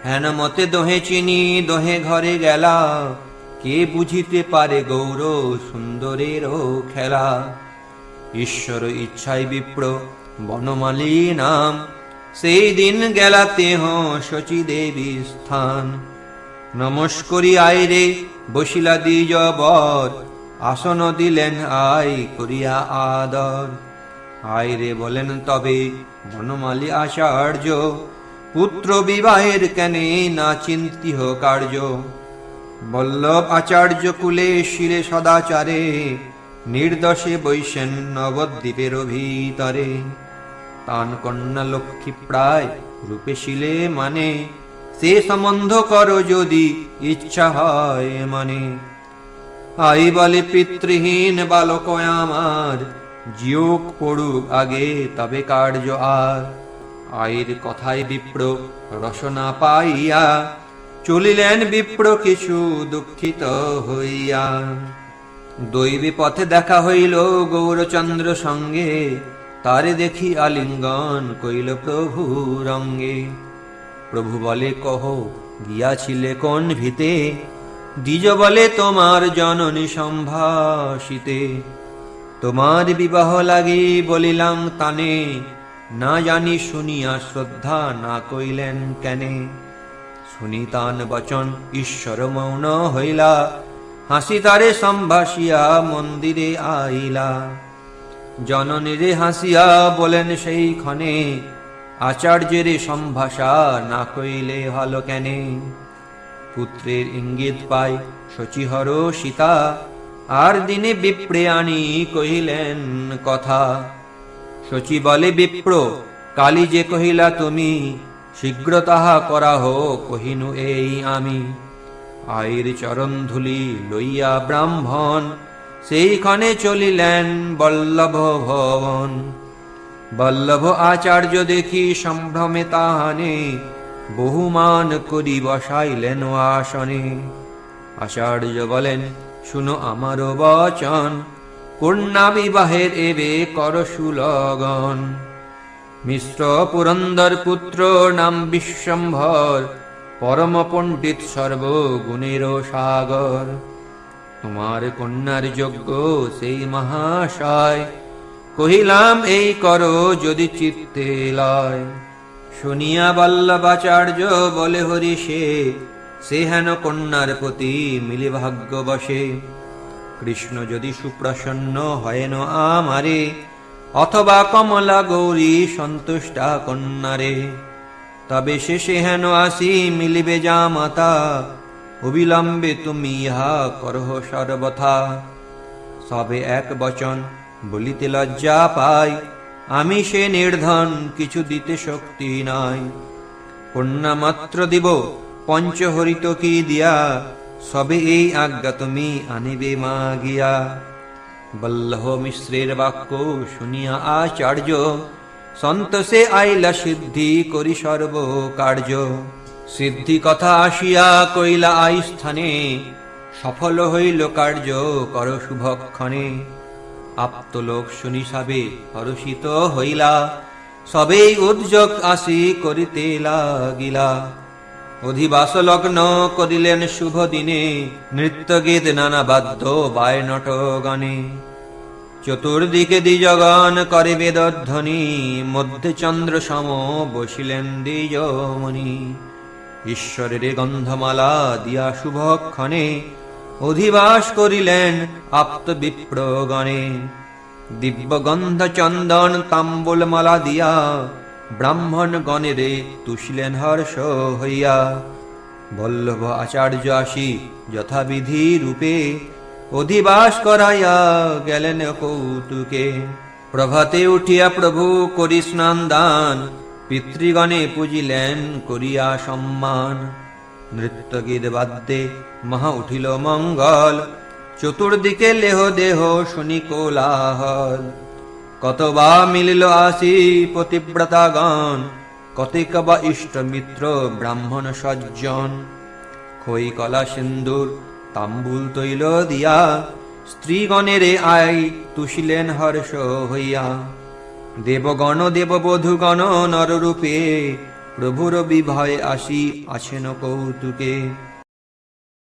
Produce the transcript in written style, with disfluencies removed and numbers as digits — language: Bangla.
হেন মতে দোহে চিনি দোহে ঘরে গেলা, কে বুঝিতে পারে গৌর সুন্দরেরও খেলা। ঈশ্বর ইচ্ছায় বিপ্র বনমালী নাম, সেই দিন গেলাতে শচী দেবী স্থান। নমস্করি আইরে বসিলা দ্বিজ বর, আসন দিলেন আই করিয়া আদর। আইরে বলেন তবে বনমালী আচার্য, পুত্র বিবাহের কেনে না চিন্তিহ কার্য। বল্লভ আচার্য কুলে শিরে সদাচারে, নির্দশে বৈশেন নবদ্বীপের ভিতরে। তান কন্যা লক্ষ্মী প্রায় রূপে শিলে মানে, সে সম্বন্ধ করো যদি ইচ্ছা হয় মানে। আই বলে পিতৃহীন বালক আমার, জিয়োগ পড়ুক আগে তবে কার্য আর। আইর কথায় বিপ্র রসনা পাইয়া, চলিলেন বিপ্র কিছু দুঃখিত হইয়া। দৈবী পথে দেখা হইল গৌরচন্দ্র সঙ্গে, তারে দেখি আলিঙ্গন কইল প্রভু রঙ্গে। প্রভু বলে কহ গিয়াছিলে কোন ভিতে, দ্বিজ বলে তোমার জননী সম্ভাষিতে। তোমার বিবাহ লাগি বলিলাম তানে, না জানি শুনিয়া শ্রদ্ধা না কইলেন কেনে। শুনি তান বচন ঈশ্বর মৌন হইলা, হাসি তারে সম্ভাষিয়া মন্দিরে আইলা। জননীরে হাসিয়া বলেন সেই ক্ষণে, আচার্যের সম্ভাষা না কইলে হলো কেনে। পুত্রের ইঙ্গিত পাই শচীহর সীতা, আর দিনে বিপ্রে আনি কহিলেন কথা। শচী বলে বিপ্র কালী যে কহিলা তুমি, শীঘ্র তাহা করা হো কহিনু এই আমি। আইর চরণ ধুলি লইয়া ব্রাহ্মণ, সেই ক্ষণে চলিলেন বল্লভ ভবন। বল্লভ আচার্য দেখি সম্ভ্রমে তাহানে, বহুমান করি বসাইলেন আসনে। আচার্য বলেন শুনো আমার বচন, কন্যা বিবাহের এবে কর সুলগন। মিশ্র পুরন্দর পুত্র নাম বিশ্বম্ভর, পরম পণ্ডিত সর্বগুণের সাগর। তোমার কন্যার যোগ্য সেই মহাশয়, কহিলাম এই করো যদি চিত্তে লয়। শুনিয়া বল্লভাচার্য বলে হরি সে হেন কন্যার প্রতি মিলি ভাগ্য বসে। কৃষ্ণ যদি সুপ্রসন্ন হয়েন আমারে, অথবা কমলা গৌরী সন্তুষ্টা কন্যারে। তবে শেষে হেন আসি মিলিবে যা মাতা, অবিলম্বে তুমি ইহা করহ সর্বথা। সবে এক বচন বলিতে লজ্জা পাই, আমি সে নির্ধন কিছু দিতে শক্তি নাই। কন্যা মাত্র দিব পঞ্চহরিত কি দিয়া, সবে এই আজ্ঞা তুমি আনিবে মাগিয়া। বল্লভ মিশ্রের বাক্য শুনিয়া আচার্য, সন্তোষে আইলা সিদ্ধি করি সর্ব কার্য। সিদ্ধি কথা আসিয়া কইলা আই স্থানে, সফল হইল কার্য কর শুভক্ষণে। আপ্তলোক শুনি সবে হর্ষিত হইলা, সবেই উদ্যোগ আসি করিতে লাগিলা। অধিবাস লগ্ন করিলেন শুভ দিনে, নৃত্য গীত নানা বাদ্য বায় নটগণে। চতুর্দিকে দ্বিজগণ করে বেদধ্বনি, মধ্যে চন্দ্র সম বসিলেন দ্বিজমণি। ঈশ্বরের গন্ধমালা দিয়া শুভক্ষণে, অধিবাস করিলেন আপ্ত বিপ্রগণে। দিব্য গন্ধ চন্দন তাম্বুল মালা দিয়া, ব্রাহ্মণ গণেরে তুষিলেন হর্ষ হইয়া। বল্লভ আচার্য আসি যথাবিধি রূপে, অধিবাস করাইয়া গেলেন কৌতুকে। প্রভাতে উঠিয়া প্রভু করি স্নান দান, পিতৃগণে পুজিলেন করিয়া সম্মান। নৃত্য গীত বাদ্যে মহা উঠিল মঙ্গল, চতুর্দিকে লেহ দেহ শুনি কোলাহল। কতবা মিলিল আসি পতিব্রতাগণ, কতিক বা ইষ্ট মিত্র ব্রাহ্মণ সজ্জন। খই কলা সিন্দুর তাম্বুল তৈল দিয়া, স্ত্রীগণেরে আই তুষিলেন হর্ষ হইয়া। দেবগণ দেববধূগণ নররূপে, প্রভুর বিভয় আসি আছেন কৌতুকে।